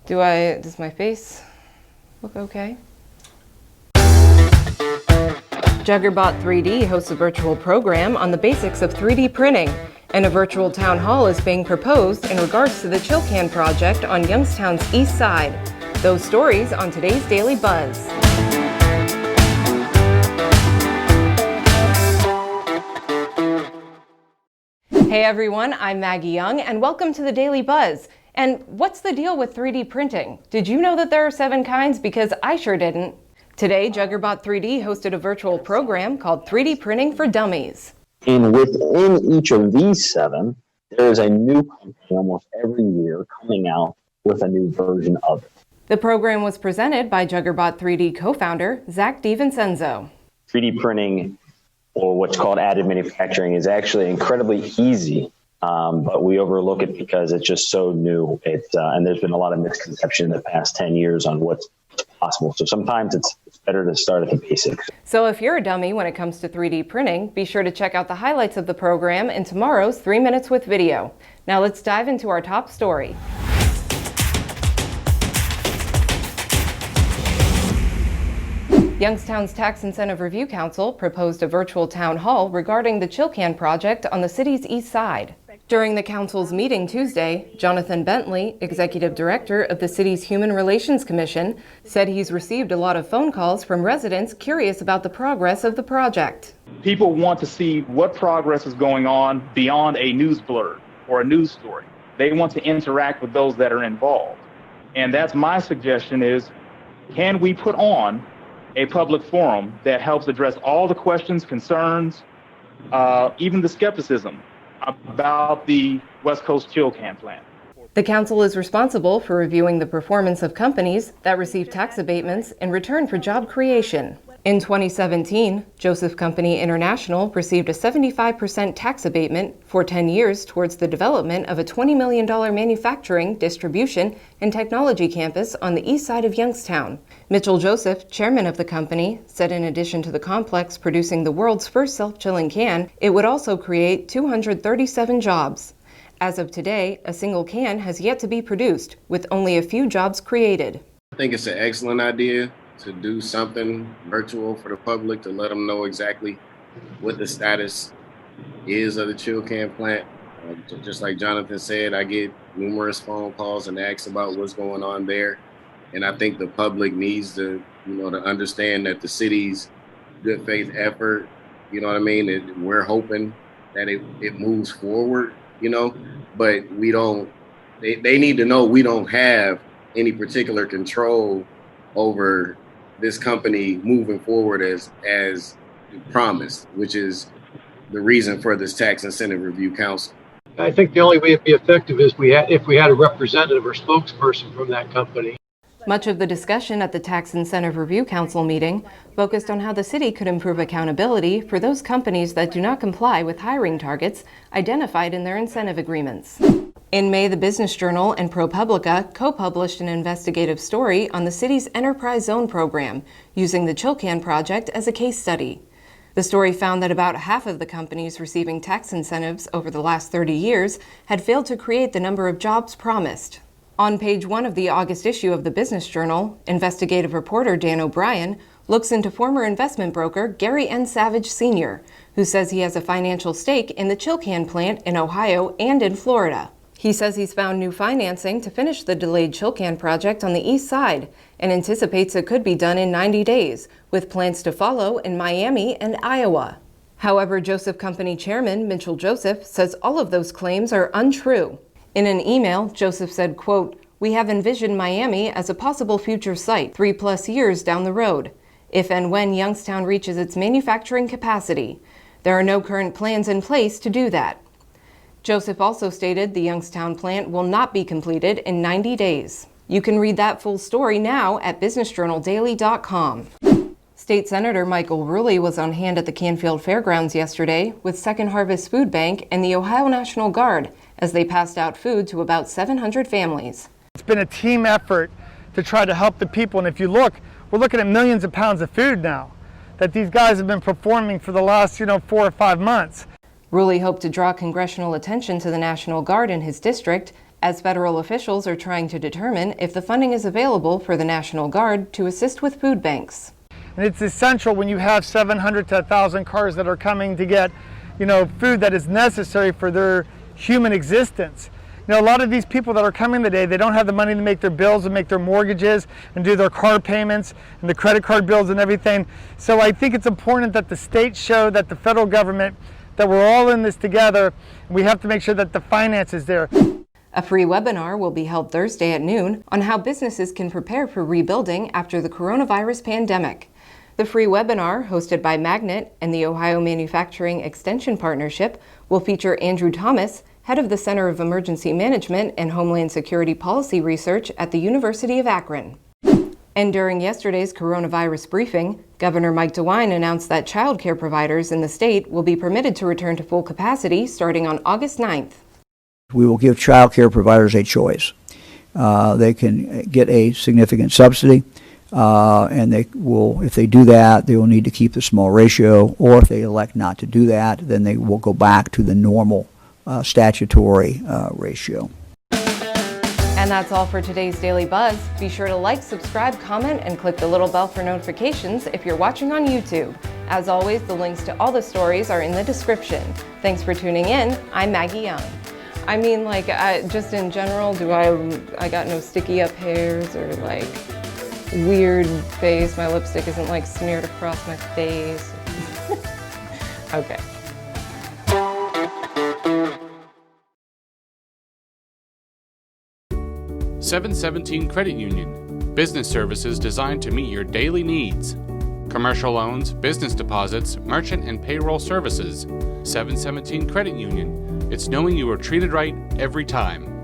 Does my face look okay? JuggerBot 3D hosts a virtual program on the basics of 3D printing, and a virtual town hall is being proposed in regards to the ChillCam project on Youngstown's east side. Those stories on today's Daily Buzz. Hey everyone, I'm Maggie Young, and welcome to the Daily Buzz. And what's the deal with 3D printing? Did you know that there are 7 kinds? Because I sure didn't. Today, JuggerBot 3D hosted a virtual program called 3D Printing for Dummies. And within each of these 7, there is a new company almost every year coming out with a new version of it. The program was presented by JuggerBot 3D co-founder Zac DiVencenzo. 3D printing, or what's called additive manufacturing, is actually incredibly easy, but we overlook it because it's just so new. And there's been a lot of misconception in the past 10 years on what's possible. So sometimes it's better to start at the basics. So if you're a dummy when it comes to 3D printing, be sure to check out the highlights of the program in tomorrow's 3 Minutes with Video. Now let's dive into our top story. Youngstown's Tax Incentive Review Council proposed a virtual town hall regarding the ChillCam project on the city's east side. During the council's meeting Tuesday, Jonathan Bentley, executive director of the city's Human Relations Commission, said he's received a lot of phone calls from residents curious about the progress of the project. People want to see what progress is going on beyond a news blurb or a news story. They want to interact with those that are involved. And that's my suggestion is, can we put on a public forum that helps address all the questions, concerns, even the skepticism about the West Coast ChillCam plant. The council is responsible for reviewing the performance of companies that receive tax abatements in return for job creation. In 2017, Joseph Company International received a 75% tax abatement for 10 years towards the development of a $20 million manufacturing, distribution, and technology campus on the east side of Youngstown. Mitchell Joseph, chairman of the company, said in addition to the complex producing the world's first self-chilling can, it would also create 237 jobs. As of today, a single can has yet to be produced, with only a few jobs created. I think it's an excellent idea to do something virtual for the public to let them know exactly what the status is of the ChillCam plant. Just like Jonathan said, I get numerous phone calls and asks about what's going on there. And I think the public needs to, to understand that the city's good faith effort, we're hoping that it moves forward, but they need to know we don't have any particular control over this company moving forward as promised, which is the reason for this Tax Incentive Review Council. I think the only way it'd be effective is if we had a representative or spokesperson from that company. Much of the discussion at the Tax Incentive Review Council meeting focused on how the city could improve accountability for those companies that do not comply with hiring targets identified in their incentive agreements. In May, the Business Journal and ProPublica co-published an investigative story on the city's Enterprise Zone program, using the ChillCam project as a case study. The story found that about half of the companies receiving tax incentives over the last 30 years had failed to create the number of jobs promised. On page 1 of the August issue of the Business Journal, investigative reporter Dan O'Brien looks into former investment broker Gary N. Savage Sr., who says he has a financial stake in the ChillCam plant in Ohio and in Florida. He says he's found new financing to finish the delayed ChillCam project on the east side and anticipates it could be done in 90 days, with plans to follow in Miami and Iowa. However, Joseph Company Chairman Mitchell Joseph says all of those claims are untrue. In an email, Joseph said, quote, "We have envisioned Miami as a possible future site 3+ years down the road, if and when Youngstown reaches its manufacturing capacity. There are no current plans in place to do that." Joseph also stated the Youngstown plant will not be completed in 90 days. You can read that full story now at businessjournaldaily.com. State Senator Michael Rulli was on hand at the Canfield Fairgrounds yesterday with Second Harvest Food Bank and the Ohio National Guard as they passed out food to about 700 families. It's been a team effort to try to help the people, and if you look, we're looking at millions of pounds of food now that these guys have been performing for the last 4 or 5 months. Rulli hoped to draw congressional attention to the National Guard in his district as federal officials are trying to determine if the funding is available for the National Guard to assist with food banks. And it's essential when you have 700 to 1,000 cars that are coming to get, food that is necessary for their human existence. A lot of these people that are coming today, they don't have the money to make their bills and make their mortgages and do their car payments and the credit card bills and everything. So I think it's important that the states show that the federal government, that we're all in this together. We have to make sure that the finance is there. A free webinar will be held Thursday at noon on how businesses can prepare for rebuilding after the coronavirus pandemic. The free webinar, hosted by Magnet and the Ohio Manufacturing Extension Partnership, will feature Andrew Thomas, head of the Center of Emergency Management and Homeland Security Policy Research at the University of Akron. And during yesterday's coronavirus briefing, Governor Mike DeWine announced that child care providers in the state will be permitted to return to full capacity starting on August 9th. We will give child care providers a choice. They can get a significant subsidy, and they will, if they do that, they will need to keep the small ratio, or if they elect not to do that, then they will go back to the normal statutory ratio. And that's all for today's Daily Buzz. Be sure to like, subscribe, comment, and click the little bell for notifications if you're watching on YouTube. As always, the links to all the stories are in the description. Thanks for tuning in. I'm Maggie Young. I mean, just in general, I got no sticky up hairs or weird face. My lipstick isn't smeared across my face. Okay. 717 Credit Union. Business services designed to meet your daily needs. Commercial loans, business deposits, merchant and payroll services. 717 Credit Union. It's knowing you are treated right every time.